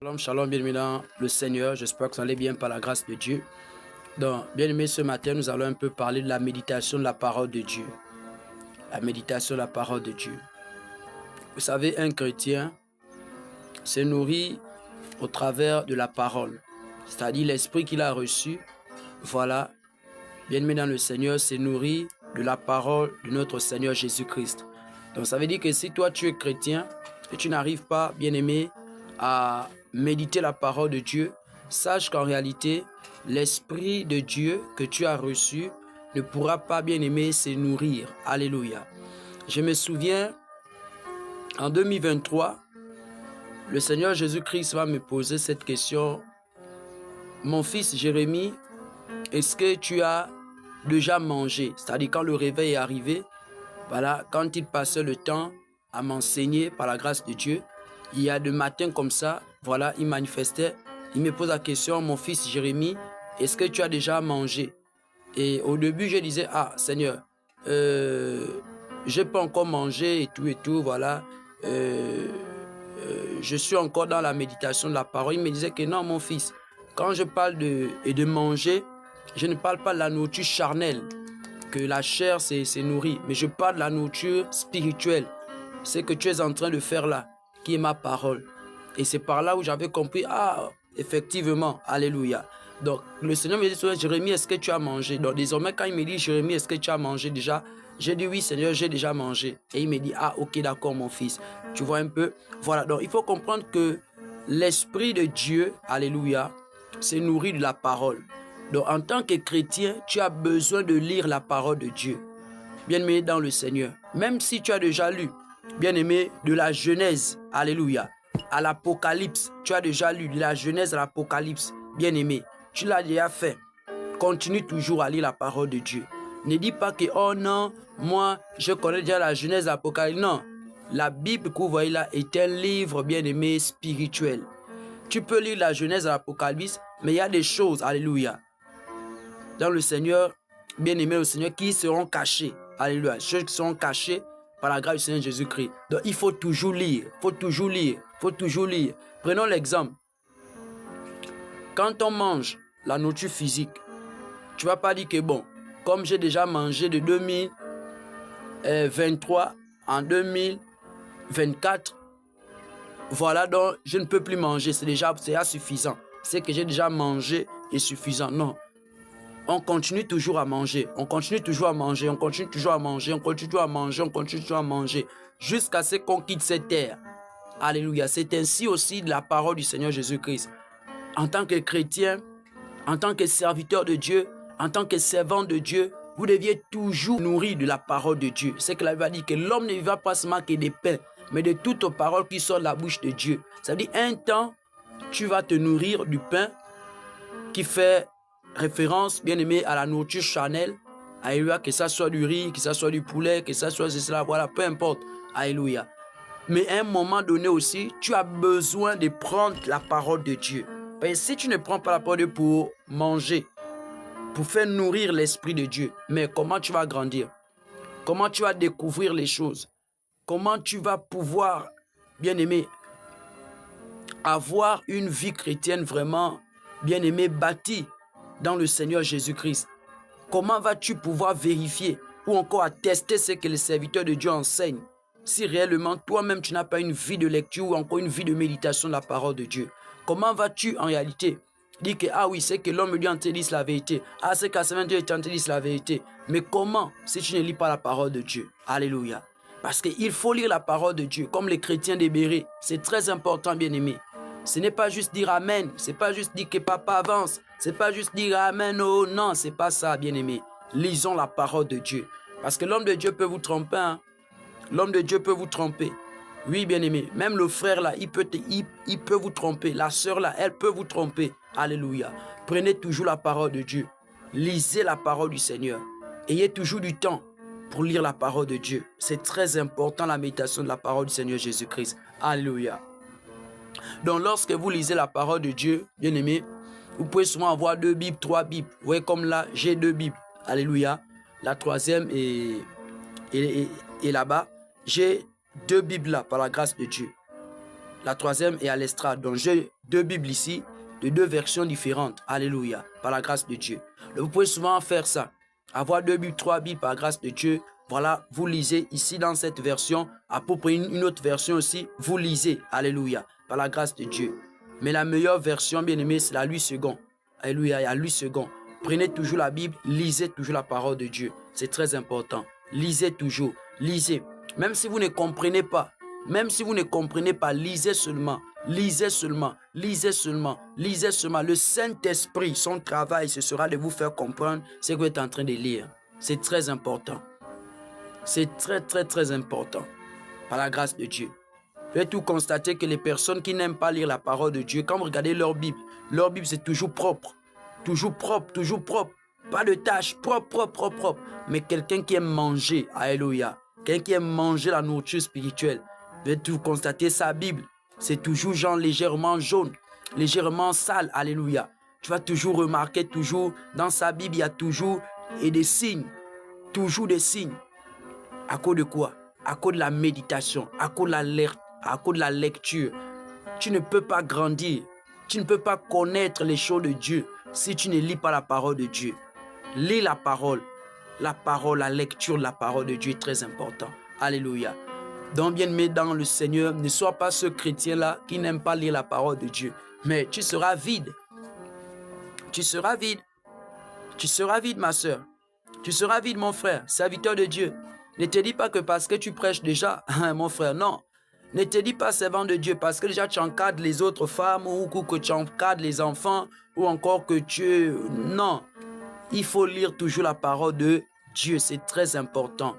Shalom, shalom, bien-aimés dans le Seigneur. J'espère que vous allez bien par la grâce de Dieu. Donc, bien-aimés, ce matin, nous allons un peu parler de la méditation de la parole de Dieu. La méditation de la parole de Dieu. Vous savez, un chrétien se nourrit au travers de la parole, c'est-à-dire l'esprit qu'il a reçu. Voilà, bien-aimé dans le Seigneur, se nourrit de la parole de notre Seigneur Jésus-Christ. Donc, ça veut dire que si toi, tu es chrétien et tu n'arrives pas, bien-aimé, à méditer la parole de Dieu, sache qu'en réalité, l'Esprit de Dieu que tu as reçu ne pourra pas, bien aimé, se nourrir. Alléluia. Je me souviens, en 2023, le Seigneur Jésus-Christ va me poser cette question. Mon fils Jérémie, est-ce que tu as déjà mangé? C'est-à-dire quand le réveil est arrivé, voilà, quand il passait le temps à m'enseigner par la grâce de Dieu, il y a de matins comme ça, voilà, il manifestait, il me pose la question, mon fils Jérémie, est-ce que tu as déjà mangé? Et au début, je disais, ah Seigneur, j'ai pas encore mangé et tout, voilà. Je suis encore dans la méditation de la parole. Il me disait que non, mon fils, quand je parle de manger, je ne parle pas de la nourriture charnelle, que la chair c'est nourri, mais je parle de la nourriture spirituelle. C'est que tu es en train de faire là, qui est ma parole. Et c'est par là où j'avais compris, ah, effectivement, alléluia. Donc, le Seigneur me dit souvent, Jérémie, est-ce que tu as mangé? Donc, désormais, quand il me dit, Jérémie, est-ce que tu as mangé déjà? J'ai dit, oui, Seigneur, j'ai déjà mangé. Et il me dit, ah, ok, d'accord, mon fils. Tu vois un peu? Voilà, donc il faut comprendre que l'Esprit de Dieu, alléluia, se nourrit de la parole. Donc, en tant que chrétien, tu as besoin de lire la parole de Dieu. Bien-aimé dans le Seigneur, même si tu as déjà lu, bien-aimé, de la Genèse, alléluia, à l'Apocalypse, tu as déjà lu de la Genèse à l'Apocalypse, bien-aimé, tu l'as déjà fait, continue toujours à lire la parole de Dieu. Ne dis pas que, oh non, moi, je connais déjà la Genèse, l'Apocalypse. Non, la Bible que vous voyez là est un livre, bien-aimé, spirituel. Tu peux lire la Genèse à l'Apocalypse, mais il y a des choses, alléluia, dans le Seigneur, bien-aimé au Seigneur, qui seront cachées. Alléluia. Choses qui seront cachées par la grâce du Seigneur Jésus-Christ. Donc, il faut toujours lire. Il faut toujours lire. Il faut toujours lire. Prenons l'exemple. Quand on mange la nourriture physique, tu ne vas pas dire que bon, comme j'ai déjà mangé de 2023 en 2024, voilà, donc je ne peux plus manger. C'est déjà suffisant. C'est que j'ai déjà mangé est suffisant. Non. On continue toujours à manger, on continue toujours à manger, on continue toujours à manger, on continue toujours à manger, on continue toujours à manger, jusqu'à ce qu'on quitte cette terre. Alléluia. C'est ainsi aussi de la parole du Seigneur Jésus-Christ. En tant que chrétien, en tant que serviteur de Dieu, en tant que servant de Dieu, vous deviez toujours nourrir de la parole de Dieu. C'est que la Bible a dit que l'homme ne vivra pas seulement que des pains, mais de toutes paroles qui sortent de la bouche de Dieu. Ça veut dire un temps, tu vas te nourrir du pain qui fait référence, bien aimé, à la nourriture charnelle. Alléluia, que ça soit du riz, que ça soit du poulet, que ça soit cela, voilà, peu importe. Alléluia. Mais à un moment donné aussi, tu as besoin de prendre la parole de Dieu. Parce que si tu ne prends pas la parole de Dieu pour manger, pour faire nourrir l'Esprit de Dieu, mais comment tu vas grandir? Comment tu vas découvrir les choses? Comment tu vas pouvoir, bien aimé, avoir une vie chrétienne vraiment, bien aimé, bâtie dans le Seigneur Jésus-Christ? Comment vas-tu pouvoir vérifier ou encore attester ce que les serviteurs de Dieu enseignent si réellement toi-même tu n'as pas une vie de lecture ou encore une vie de méditation de la parole de Dieu? Comment vas-tu en réalité dire que ah oui, c'est que l'homme lui en te dit la vérité, ah c'est qu'à ce moment Dieu te dit la vérité, mais comment si tu ne lis pas la parole de Dieu? Alléluia. Parce qu'il faut lire la parole de Dieu comme les chrétiens des Bérets. C'est très important, bien aimé. Ce n'est pas juste dire Amen. Ce n'est pas juste dire que papa avance. Ce n'est pas juste dire Amen. Oh non, ce n'est pas ça, bien-aimé. Lisons la parole de Dieu. Parce que l'homme de Dieu peut vous tromper. Hein? L'homme de Dieu peut vous tromper. Oui, bien-aimé. Même le frère là, il peut vous tromper. La sœur là, elle peut vous tromper. Alléluia. Prenez toujours la parole de Dieu. Lisez la parole du Seigneur. Ayez toujours du temps pour lire la parole de Dieu. C'est très important la méditation de la parole du Seigneur Jésus-Christ. Alléluia. Donc, lorsque vous lisez la parole de Dieu, bien aimé, vous pouvez souvent avoir 2 Bibles, 3 Bibles. Vous voyez comme là, j'ai 2 Bibles. Alléluia. La troisième est là-bas. J'ai 2 Bibles là, par la grâce de Dieu. La troisième est à l'estrade. Donc j'ai deux Bibles ici, de deux versions différentes. Alléluia, par la grâce de Dieu. Vous pouvez souvent faire ça. Avoir deux Bibles, trois Bibles par grâce de Dieu. Voilà, vous lisez ici dans cette version, à peu près une autre version aussi, vous lisez. Alléluia, par la grâce de Dieu. Mais la meilleure version, bien aimé, c'est la 8 secondes. Alléluia, il y a 8 secondes. Prenez toujours la Bible, lisez toujours la parole de Dieu. C'est très important. Lisez toujours, lisez. Même si vous ne comprenez pas, lisez seulement, lisez seulement, lisez seulement, lisez seulement. Le Saint-Esprit, son travail, ce sera de vous faire comprendre ce que vous êtes en train de lire. C'est très important. C'est très, très, très important. Par la grâce de Dieu. Vous allez tout constater que les personnes qui n'aiment pas lire la parole de Dieu, quand vous regardez leur Bible c'est toujours propre. Toujours propre, toujours propre. Pas de tâches, propre, propre, propre, propre. Mais quelqu'un qui aime manger, alléluia. Quelqu'un qui aime manger la nourriture spirituelle. Vous allez tout constater sa Bible. C'est toujours genre légèrement jaune, légèrement sale, alléluia. Tu vas toujours remarquer, toujours, dans sa Bible, il y a toujours des signes. Toujours des signes. À cause de quoi? À cause de la méditation, à cause de la lecture. Tu ne peux pas grandir. Tu ne peux pas connaître les choses de Dieu si tu ne lis pas la parole de Dieu. Lis la parole. La lecture de la parole de Dieu est très important. Alléluia. Donc, bien-aimé dans le Seigneur, ne sois pas ce chrétien-là qui n'aime pas lire la parole de Dieu. Mais tu seras vide. Tu seras vide. Tu seras vide, ma soeur. Tu seras vide, mon frère, serviteur de Dieu. Ne te dis pas que parce que tu prêches déjà, mon frère, non. Ne te dis pas servant de Dieu parce que déjà tu encadres les autres femmes ou que tu encadres les enfants ou encore que tu... Non. Il faut lire toujours la parole de Dieu, c'est très important.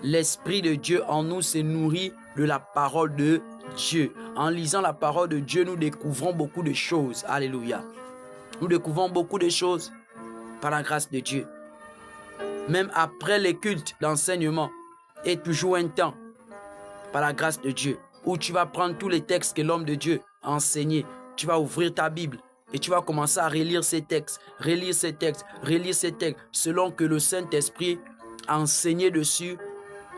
L'Esprit de Dieu en nous se nourrit de la parole de Dieu. En lisant la parole de Dieu, nous découvrons beaucoup de choses. Alléluia. Nous découvrons beaucoup de choses par la grâce de Dieu. Même après les cultes d'enseignement, et toujours un temps, par la grâce de Dieu, où tu vas prendre tous les textes que l'homme de Dieu a enseignés. Tu vas ouvrir ta Bible et tu vas commencer à relire ces textes, relire ces textes, relire ces textes, selon que le Saint-Esprit a enseigné dessus,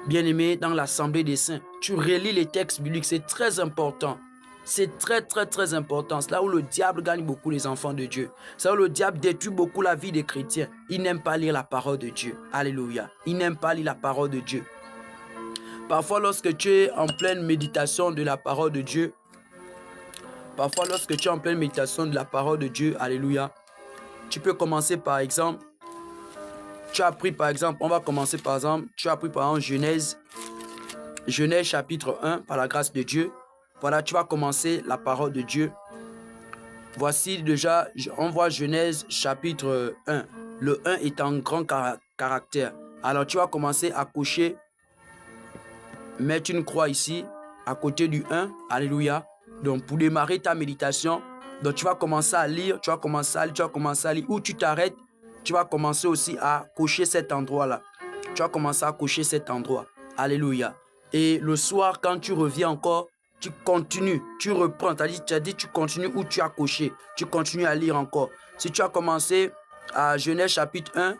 bien-aimé, dans l'Assemblée des Saints. Tu relis les textes bibliques, c'est très important. C'est très, très, très important. C'est là où le diable gagne beaucoup les enfants de Dieu. C'est là où le diable détruit beaucoup la vie des chrétiens. Il n'aime pas lire la parole de Dieu. Alléluia. Il n'aime pas lire la parole de Dieu. Parfois, lorsque tu es en pleine méditation de la parole de Dieu, alléluia, tu peux commencer par exemple, tu as pris par exemple, Genèse chapitre 1, par la grâce de Dieu. Voilà, tu vas commencer la parole de Dieu. Voici déjà, on voit Genèse chapitre 1. Le 1 est en grand caractère. Alors tu vas commencer à cocher, mettre une croix ici, à côté du 1. Alléluia. Donc pour démarrer ta méditation, donc tu vas commencer à lire, Où tu t'arrêtes, tu vas commencer aussi à cocher cet endroit-là. Tu vas commencer à cocher cet endroit. Alléluia. Et le soir, quand tu reviens encore, tu continues, tu reprends. Tu as dit, tu continues où tu as coché. Tu continues à lire encore. Si tu as commencé à Genèse chapitre 1,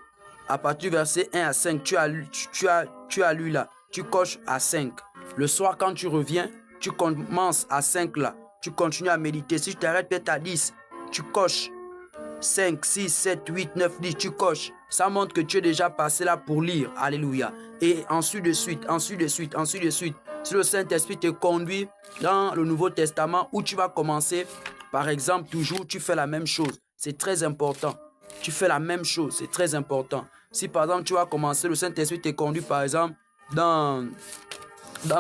à partir du verset 1 à 5, tu as lu là. Tu coches à 5. Le soir, quand tu reviens, tu commences à 5 là. Tu continues à méditer. Si tu t'arrêtes peut-être à 10, tu coches 5, 6, 7, 8, 9, 10, tu coches. Ça montre que tu es déjà passé là pour lire. Alléluia. Et ensuite de suite. Si le Saint-Esprit te conduit dans le Nouveau Testament où tu vas commencer, par exemple, toujours, tu fais la même chose. C'est très important. Tu fais la même chose, c'est très important. Si par exemple, tu vas commencer, le Saint-Esprit te conduit par exemple dans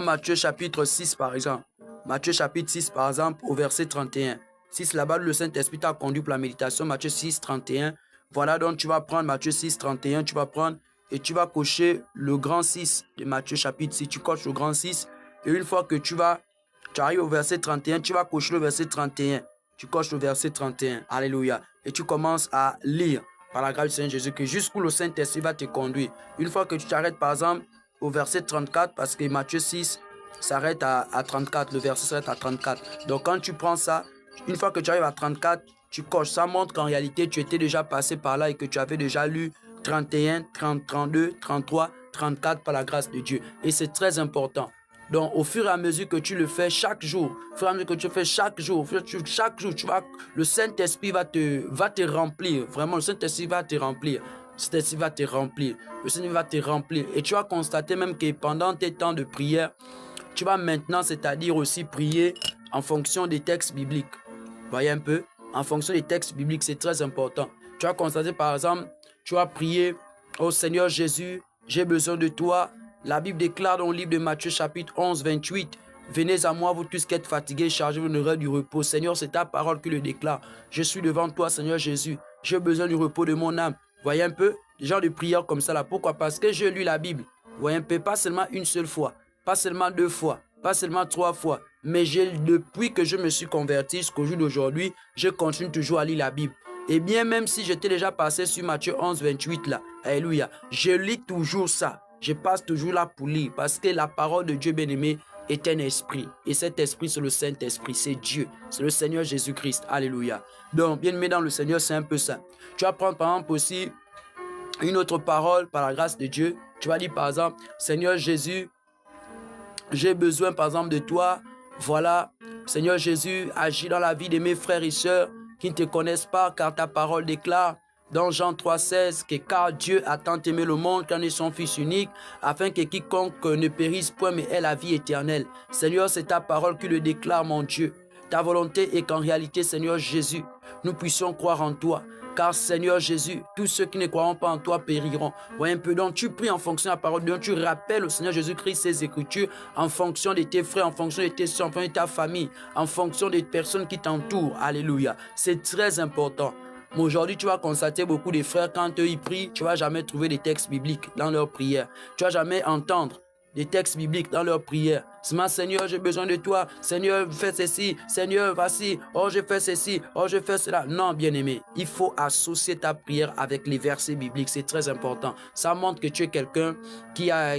Matthieu chapitre 6 par exemple. Matthieu chapitre 6 par exemple au verset 31. Si c'est là-bas le Saint-Esprit t'a conduit pour la méditation, Matthieu 6, 31. Voilà, donc tu vas prendre Matthieu 6, 31, tu vas prendre et tu vas cocher le grand 6 de Matthieu chapitre 6. Tu coches le grand 6 et une fois que tu arrives au verset 31, tu vas cocher le verset 31. Tu coches le verset 31. Alléluia. Et tu commences à lire par la grâce du Seigneur Jésus-Christ jusqu'où le Saint-Esprit va te conduire. Une fois que tu t'arrêtes par exemple au verset 34, parce que Matthieu 6 s'arrête à 34, le verset s'arrête à 34. Donc quand tu prends ça, une fois que tu arrives à 34, tu coches. Ça montre qu'en réalité, tu étais déjà passé par là et que tu avais déjà lu 31, 30, 32, 33, 34 par la grâce de Dieu. Et c'est très important. Donc, au fur et à mesure que tu le fais chaque jour, au fur et à mesure que tu le fais chaque jour, le Saint-Esprit va te remplir. Vraiment, le Saint-Esprit va te remplir. Le Saint-Esprit va te remplir. Le Saint-Esprit va te remplir. Et tu vas constater même que pendant tes temps de prière, tu vas maintenant, c'est-à-dire aussi prier en fonction des textes bibliques. Voyez un peu? En fonction des textes bibliques, c'est très important. Tu vas constater, par exemple, tu vas prier, ô Seigneur Jésus, j'ai besoin de toi. La Bible déclare dans le livre de Matthieu, chapitre 11, 28, venez à moi, vous tous qui êtes fatigués, chargés, vous n'aurez du repos. Seigneur, c'est ta parole qui le déclare. Je suis devant toi, Seigneur Jésus. J'ai besoin du repos de mon âme. Voyez un peu? Des genres de prières comme ça là. Pourquoi? Parce que j'ai lu la Bible. Voyez un peu? Pas seulement une seule fois, pas seulement 2 fois, pas seulement 3 fois. Mais depuis que je me suis converti jusqu'au jour d'aujourd'hui, je continue toujours à lire la Bible. Et bien, même si j'étais déjà passé sur Matthieu 11, 28 là, alléluia, je lis toujours ça. Je passe toujours là pour lire parce que la parole de Dieu bien-aimé est un esprit. Et cet esprit, c'est le Saint-Esprit, c'est Dieu, c'est le Seigneur Jésus-Christ. Alléluia. Donc, bien-aimé dans le Seigneur, c'est un peu ça. Tu vas prendre par exemple aussi une autre parole par la grâce de Dieu. Tu vas dire par exemple, Seigneur Jésus, j'ai besoin par exemple de toi. Voilà, Seigneur Jésus, agis dans la vie de mes frères et sœurs qui ne te connaissent pas, car ta parole déclare dans Jean 3,16 que car Dieu a tant aimé le monde qu'en est son Fils unique, afin que quiconque ne périsse point mais ait la vie éternelle. Seigneur, c'est ta parole qui le déclare, mon Dieu. Ta volonté est qu'en réalité, Seigneur Jésus, nous puissions croire en toi. Car Seigneur Jésus, tous ceux qui ne croiront pas en toi périront. Voyez un peu, donc tu pries en fonction de la parole de Dieu, tu rappelles au Seigneur Jésus-Christ ses écritures en fonction de tes frères, en fonction de tes soeurs, en fonction de ta famille, en fonction des personnes qui t'entourent. Alléluia. C'est très important. Mais aujourd'hui, tu vas constater beaucoup de frères, quand eux ils prient, tu ne vas jamais trouver des textes bibliques dans leurs prières. Tu ne vas jamais entendre des textes bibliques dans leurs prières. Seulement, Seigneur, j'ai besoin de toi. Seigneur, fais ceci. Seigneur, voici. Oh, je fais ceci. Oh, je fais cela. Non, bien-aimé, il faut associer ta prière avec les versets bibliques. C'est très important. Ça montre que tu es quelqu'un qui a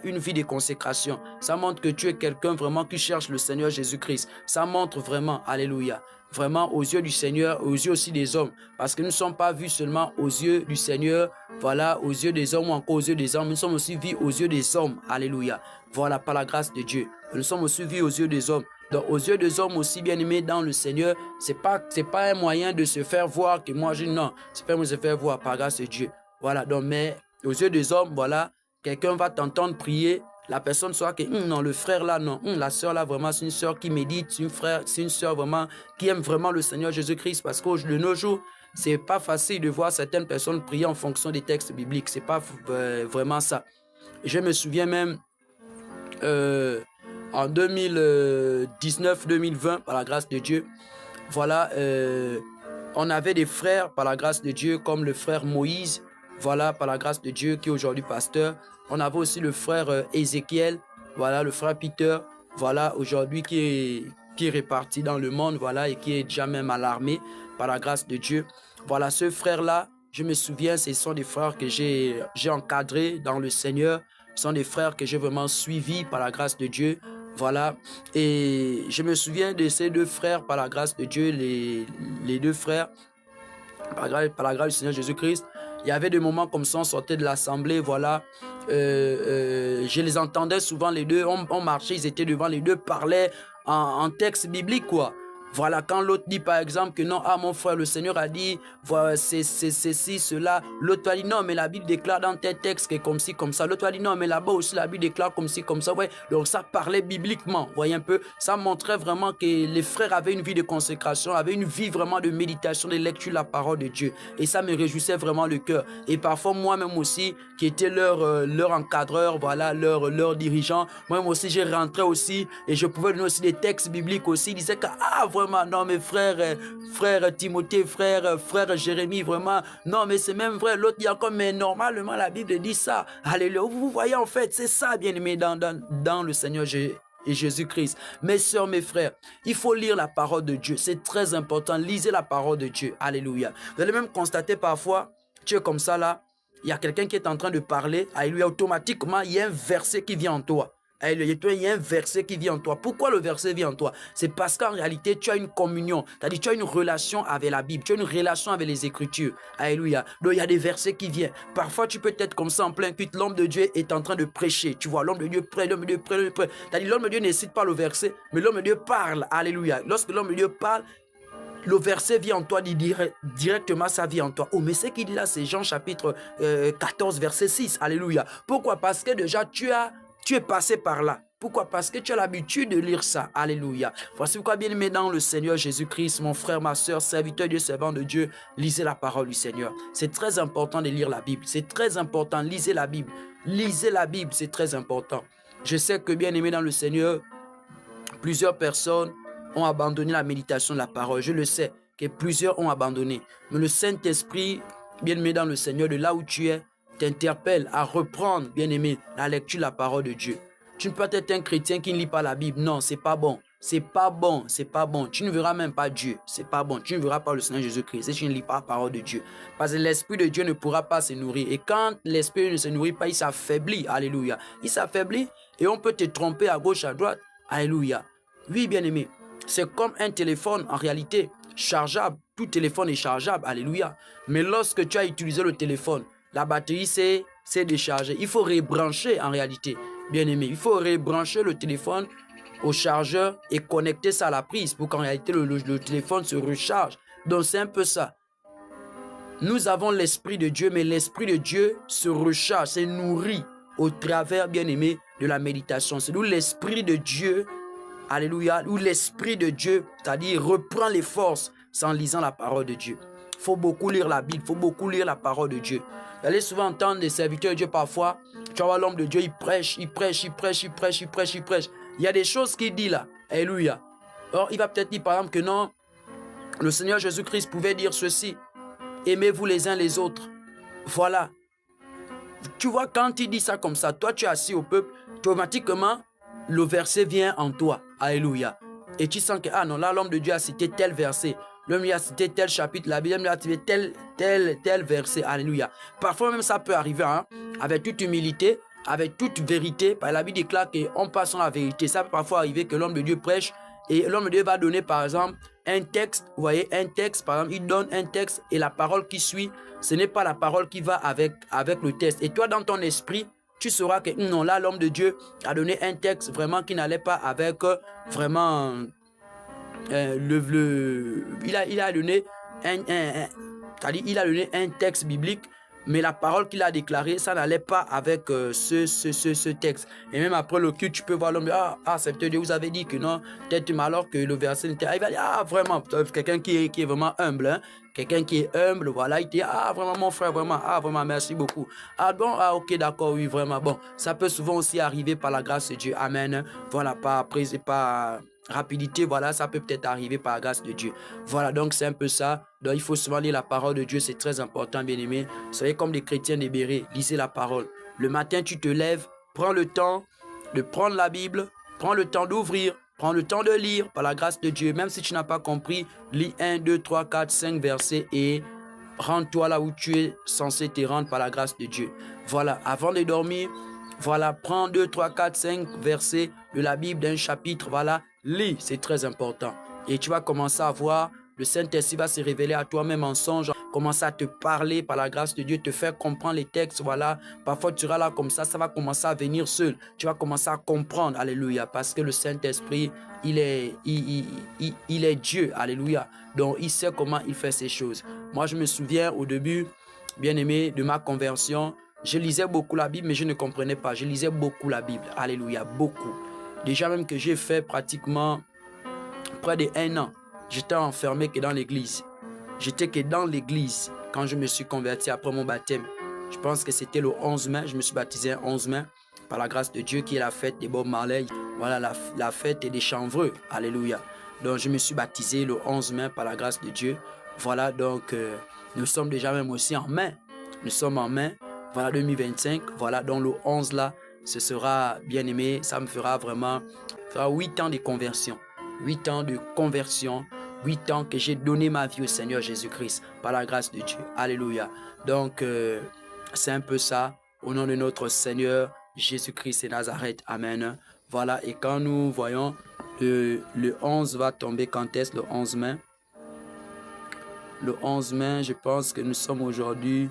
une vie de consécration. Ça montre que tu es quelqu'un vraiment qui cherche le Seigneur Jésus-Christ. Ça montre vraiment, alléluia, vraiment aux yeux du Seigneur, aux yeux aussi des hommes. Parce que nous ne sommes pas vus seulement aux yeux du Seigneur, voilà, aux yeux des hommes ou encore aux yeux des hommes. Nous sommes aussi vus aux yeux des hommes. Alléluia. Voilà, par la grâce de Dieu. Nous sommes aussi vus aux yeux des hommes. Donc, aux yeux des hommes aussi bien-aimés dans le Seigneur, c'est pas un moyen de se faire voir que moi, non, c'est pas un moyen de se faire voir par grâce de Dieu. Voilà, donc, mais aux yeux des hommes, voilà, quelqu'un va t'entendre prier. La personne soit que non, le frère là, non, la soeur là, vraiment, c'est une soeur qui médite, c'est une soeur vraiment qui aime vraiment le Seigneur Jésus-Christ. Parce qu'au de nos jours, c'est pas facile de voir certaines personnes prier en fonction des textes bibliques. C'est pas vraiment ça. Je me souviens même en 2019-2020, par la grâce de Dieu, voilà, on avait des frères, par la grâce de Dieu, comme le frère Moïse, voilà, par la grâce de Dieu, qui est aujourd'hui pasteur. On avait aussi le frère Ézéchiel, voilà, le frère Peter, voilà, aujourd'hui qui est réparti dans le monde, voilà, et qui est déjà même à l'armée, par la grâce de Dieu. Voilà, ce frère-là, je me souviens, ce sont des frères que j'ai encadrés dans le Seigneur. Ce sont des frères que j'ai vraiment suivis par la grâce de Dieu. Voilà. Et je me souviens de ces deux frères par la grâce de Dieu, les deux frères, par la grâce du Seigneur Jésus-Christ. Il y avait des moments comme ça, on sortait de l'assemblée, voilà. Je les entendais souvent les deux, on marchait, ils étaient devant, les deux parlaient en texte biblique, quoi. Voilà, quand l'autre dit par exemple que non, mon frère, le Seigneur a dit, voilà, c'est ceci, cela. L'autre va dire non, mais la Bible déclare dans tel texte que comme ci, comme ça. L'autre va dire non, mais là-bas aussi la Bible déclare comme ci, comme ça. Ouais, donc ça parlait bibliquement, voyez un peu. Ça montrait vraiment que les frères avaient une vie de consécration, avaient une vie vraiment de méditation, de lecture de la parole de Dieu. Et ça me réjouissait vraiment le cœur. Et parfois moi-même aussi, qui était leur encadreur, voilà, leur dirigeant, moi-même aussi, j'ai rentré aussi et je pouvais donner aussi des textes bibliques aussi. Ils disaient que, vraiment, non, mes frères, frère Timothée, frère Jérémie, vraiment, non, mais c'est même vrai. L'autre dit encore, mais normalement, la Bible dit ça. Alléluia. Vous voyez, en fait, c'est ça, bien aimé, dans le Seigneur Jésus-Christ. Mes soeurs, mes frères, il faut lire la parole de Dieu. C'est très important. Lisez la parole de Dieu. Alléluia. Vous allez même constater parfois, tu es comme ça là, il y a quelqu'un qui est en train de parler, alléluia, automatiquement, il y a un verset qui vient en toi. Alléluia. Il y a un verset qui vit en toi. Pourquoi le verset vit en toi? C'est parce qu'en réalité, tu as une communion. C'est-à-dire, tu as une relation avec la Bible. Tu as une relation avec les Écritures. Alléluia. Donc, il y a des versets qui viennent. Parfois, tu peux être comme ça en plein culte. L'homme de Dieu est en train de prêcher. Tu vois, l'homme de Dieu prêche, l'homme de Dieu prêche, l'homme de Dieu prêche. C'est-à-dire, l'homme de Dieu ne cite pas le verset, mais l'homme de Dieu parle. Alléluia. Lorsque l'homme de Dieu parle, le verset vient en toi, directement ça vient en toi. Oh, mais ce qu'il dit là, c'est Jean chapitre 14, verset 6. Alléluia. Pourquoi? Parce que déjà, tu es passé par là. Pourquoi? Parce que tu as l'habitude de lire ça. Alléluia. Voici pourquoi, bien aimé dans le Seigneur Jésus-Christ, mon frère, ma soeur, serviteur Dieu, servant de Dieu, lisez la parole du Seigneur. C'est très important de lire la Bible. C'est très important. Lisez la Bible. Lisez la Bible, c'est très important. Je sais que, bien aimé dans le Seigneur, plusieurs personnes ont abandonné la méditation de la parole. Je le sais que plusieurs ont abandonné. Mais le Saint-Esprit, bien-aimé dans le Seigneur, de là où tu es, t'interpelle à reprendre, bien-aimé, la lecture de la parole de Dieu. Tu ne peux pas être un chrétien qui ne lit pas la Bible. Non, c'est pas bon. C'est pas bon, c'est pas bon. Tu ne verras même pas Dieu. C'est pas bon. Tu ne verras pas le Seigneur Jésus-Christ si tu ne lis pas la parole de Dieu. Parce que l'Esprit de Dieu ne pourra pas se nourrir. Et quand l'Esprit ne se nourrit pas, il s'affaiblit. Alléluia. Il s'affaiblit et on peut te tromper à gauche, à droite. Alléluia. Oui, bien-aimé. C'est comme un téléphone, en réalité, chargeable. Tout téléphone est chargeable, alléluia. Mais lorsque tu as utilisé le téléphone, la batterie s'est déchargée. Il faut rebrancher, en réalité, bien-aimé. Il faut rebrancher le téléphone au chargeur et connecter ça à la prise pour qu'en réalité, le téléphone se recharge. Donc, c'est un peu ça. Nous avons l'Esprit de Dieu, mais l'Esprit de Dieu se recharge, se nourrit au travers, bien-aimé, de la méditation. C'est d'où l'Esprit de Dieu, alléluia, où l'Esprit de Dieu, c'est-à-dire reprend les forces en lisant la parole de Dieu. Il faut beaucoup lire la Bible, il faut beaucoup lire la parole de Dieu. Vous allez souvent entendre des serviteurs de Dieu parfois, tu vois l'homme de Dieu, il prêche, il prêche, il prêche, il prêche, il prêche, il prêche. Il y a des choses qu'il dit là, alléluia. Or, il va peut-être dire par exemple que non, le Seigneur Jésus-Christ pouvait dire ceci, aimez-vous les uns les autres. Voilà. Tu vois, quand il dit ça comme ça, toi tu es assis au peuple, automatiquement, le verset vient en toi. Alléluia. Et tu sens que, ah non, là, l'homme de Dieu a cité tel verset. L'homme a cité tel chapitre. La Bible a cité tel verset. Alléluia. Parfois même, ça peut arriver, hein, avec toute humilité, avec toute vérité. La Bible déclare qu'on passe en la vérité. Ça peut parfois arriver que l'homme de Dieu prêche et l'homme de Dieu va donner, par exemple, un texte. Vous voyez, un texte, par exemple, il donne un texte et la parole qui suit, ce n'est pas la parole qui va avec le texte. Et toi, dans ton esprit, tu sauras que non, là, l'homme de Dieu a donné un texte vraiment qui n'allait pas avec vraiment il a donné il a donné un texte biblique, mais la parole qu'il a déclarée, ça n'allait pas avec ce texte. Et même après le culte, tu peux voir l'homme, c'est peut-être Dieu, vous avez dit que non, peut-être alors que le verset n'était, il va dire, vraiment, quelqu'un qui est vraiment humble, hein? Quelqu'un qui est humble, voilà, il dit, vraiment mon frère, vraiment, vraiment, merci beaucoup. Bon, ok, d'accord, oui, vraiment, bon, ça peut souvent aussi arriver par la grâce de Dieu, amen, voilà, pas rapidité, voilà, ça peut peut-être arriver par la grâce de Dieu. Voilà, donc c'est un peu ça. Donc il faut souvent lire la parole de Dieu, c'est très important, bien-aimé. Soyez comme des chrétiens libérés, lisez la parole. Le matin, tu te lèves, prends le temps de prendre la Bible, prends le temps d'ouvrir, prends le temps de lire par la grâce de Dieu. Même si tu n'as pas compris, lis 1, 2, 3, 4, 5 versets et rends-toi là où tu es censé te rendre par la grâce de Dieu. Voilà, avant de dormir, voilà, prends 2, 3, 4, 5 versets de la Bible d'un chapitre, voilà, lis, c'est très important. Et tu vas commencer à voir, le Saint-Esprit va se révéler à toi-même en songe, commencer à te parler par la grâce de Dieu, te faire comprendre les textes, voilà. Parfois tu seras là comme ça va commencer à venir seul. Tu vas commencer à comprendre, alléluia, parce que le Saint-Esprit, il est Dieu, alléluia. Donc il sait comment il fait ces choses. Moi je me souviens au début, bien aimé, de ma conversion, je lisais beaucoup la Bible, mais je ne comprenais pas. Je lisais beaucoup la Bible. Alléluia, beaucoup. Déjà même que j'ai fait pratiquement près d'1 an. J'étais enfermé que dans l'église. J'étais que dans l'église quand je me suis converti après mon baptême. Je pense que c'était le 11 mai. Je me suis baptisé le 11 mai par la grâce de Dieu qui est la fête des Bob Marley. Voilà, la fête des chanvreux. Alléluia. Donc je me suis baptisé le 11 mai par la grâce de Dieu. Voilà, donc nous sommes déjà même aussi en mai. Nous sommes en mai. Voilà, 2025, voilà, dans le 11 là, ce sera bien aimé, ça me fera vraiment 8 ans de conversion, 8 ans de conversion, 8 ans que j'ai donné ma vie au Seigneur Jésus-Christ, par la grâce de Dieu, alléluia. Donc, c'est un peu ça, au nom de notre Seigneur Jésus-Christ et Nazareth. Amen. Voilà, et quand nous voyons le 11 va tomber, quand est-ce le 11 mai? Le 11 mai, je pense que nous sommes aujourd'hui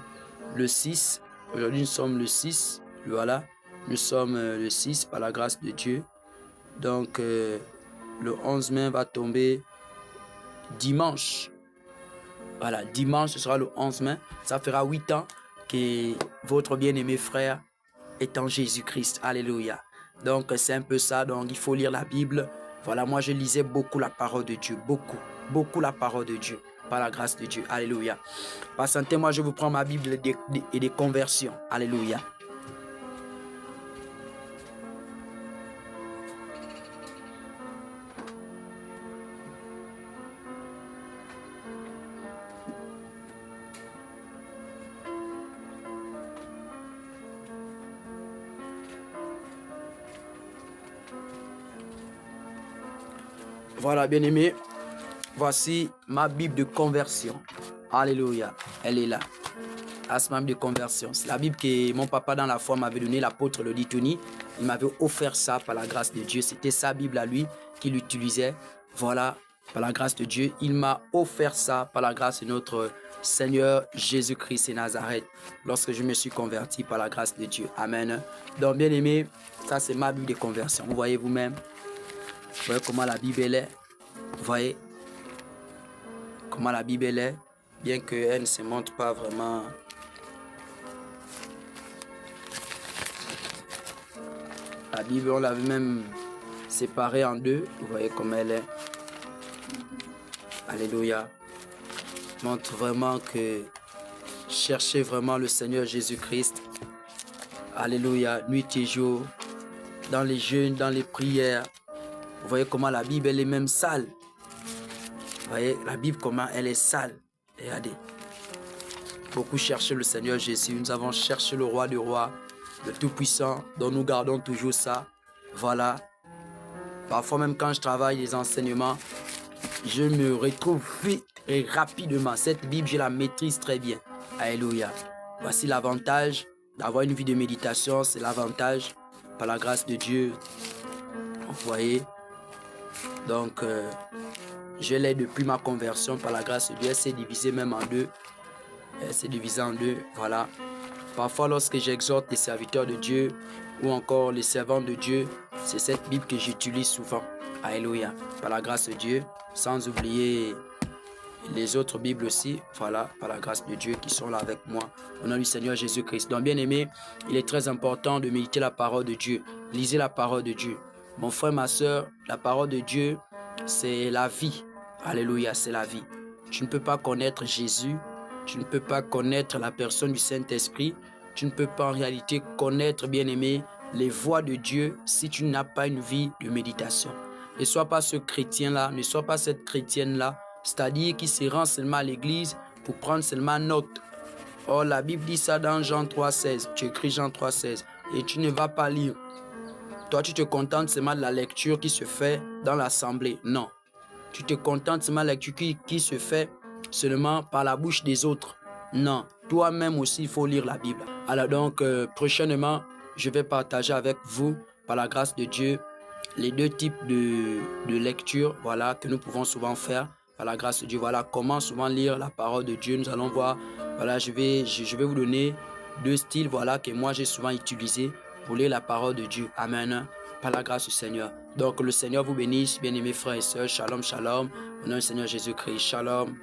le 6. Aujourd'hui, nous sommes le 6. Voilà, nous sommes le 6 par la grâce de Dieu. Donc, le 11 mai va tomber dimanche. Voilà, dimanche, ce sera le 11 mai. Ça fera 8 ans que votre bien-aimé frère est en Jésus-Christ. Alléluia. Donc, c'est un peu ça. Donc, il faut lire la Bible. Voilà, moi, je lisais beaucoup la parole de Dieu. Beaucoup la parole de Dieu. Par la grâce de Dieu. Alléluia. Patientez-moi, je vous prends ma Bible et des conversions. Alléluia. Voilà, bien-aimés. Voici ma Bible de conversion. Alléluia. Elle est là. C'est ma Bible de conversion. C'est la Bible que mon papa dans la foi m'avait donnée, l'apôtre Lodi Tony. Il m'avait offert ça par la grâce de Dieu. C'était sa Bible à lui qu'il utilisait. Voilà, par la grâce de Dieu. Il m'a offert ça par la grâce de notre Seigneur Jésus-Christ et Nazareth. Lorsque je me suis converti par la grâce de Dieu. Amen. Donc, bien aimé, ça c'est ma Bible de conversion. Vous voyez vous-même. Vous voyez comment la Bible est. Vous voyez comment la Bible est, bien qu'elle ne se montre pas vraiment. La Bible, on l'avait même séparée en deux. Vous voyez comment elle est. Alléluia. Montre vraiment que cherchez vraiment le Seigneur Jésus-Christ. Alléluia. Nuit et jour. Dans les jeûnes, dans les prières. Vous voyez comment la Bible, elle est même sale. Vous voyez la Bible, comment elle est sale. Regardez. Beaucoup cherchaient le Seigneur Jésus. Nous avons cherché le roi des rois, le Tout-Puissant, dont nous gardons toujours ça. Voilà. Parfois même quand je travaille les enseignements, je me retrouve vite et rapidement. Cette Bible, je la maîtrise très bien. Alléluia. Voici l'avantage d'avoir une vie de méditation. C'est l'avantage par la grâce de Dieu. Vous voyez. Donc, je l'ai depuis ma conversion par la grâce de Dieu. Elle s'est divisée même en deux. Elle s'est divisée en deux. Voilà. Parfois, lorsque j'exhorte les serviteurs de Dieu ou encore les servants de Dieu, c'est cette Bible que j'utilise souvent. Alléluia. Par la grâce de Dieu. Sans oublier les autres Bibles aussi. Voilà. Par la grâce de Dieu qui sont là avec moi. Au nom du Seigneur Jésus-Christ. Donc, bien aimé, il est très important de méditer la parole de Dieu. Lisez la parole de Dieu. Mon frère, ma soeur, la parole de Dieu, c'est la vie. Alléluia, c'est la vie. Tu ne peux pas connaître Jésus. Tu ne peux pas connaître la personne du Saint-Esprit. Tu ne peux pas en réalité connaître, bien-aimé, les voies de Dieu si tu n'as pas une vie de méditation. Ne sois pas ce chrétien-là, ne sois pas cette chrétienne-là, c'est-à-dire qui se rend seulement à l'église pour prendre seulement note. Or, la Bible dit ça dans Jean 3,16. Tu écris Jean 3,16 et tu ne vas pas lire. Toi, tu te contentes seulement de la lecture qui se fait dans l'assemblée. Non. Tu te contentes seulement de la lecture qui se fait seulement par la bouche des autres. Non. Toi-même aussi, il faut lire la Bible. Alors donc, prochainement, je vais partager avec vous, par la grâce de Dieu, les deux types de lecture, voilà, que nous pouvons souvent faire. Par la grâce de Dieu, voilà, comment souvent lire la parole de Dieu. Nous allons voir, voilà, je vais vous donner deux styles, voilà, que moi j'ai souvent utilisé pour lire la parole de Dieu. Amen. Par la grâce du Seigneur. Donc, le Seigneur vous bénisse, bien-aimés frères et sœurs. Shalom, shalom. Au nom du Seigneur Jésus-Christ. Shalom.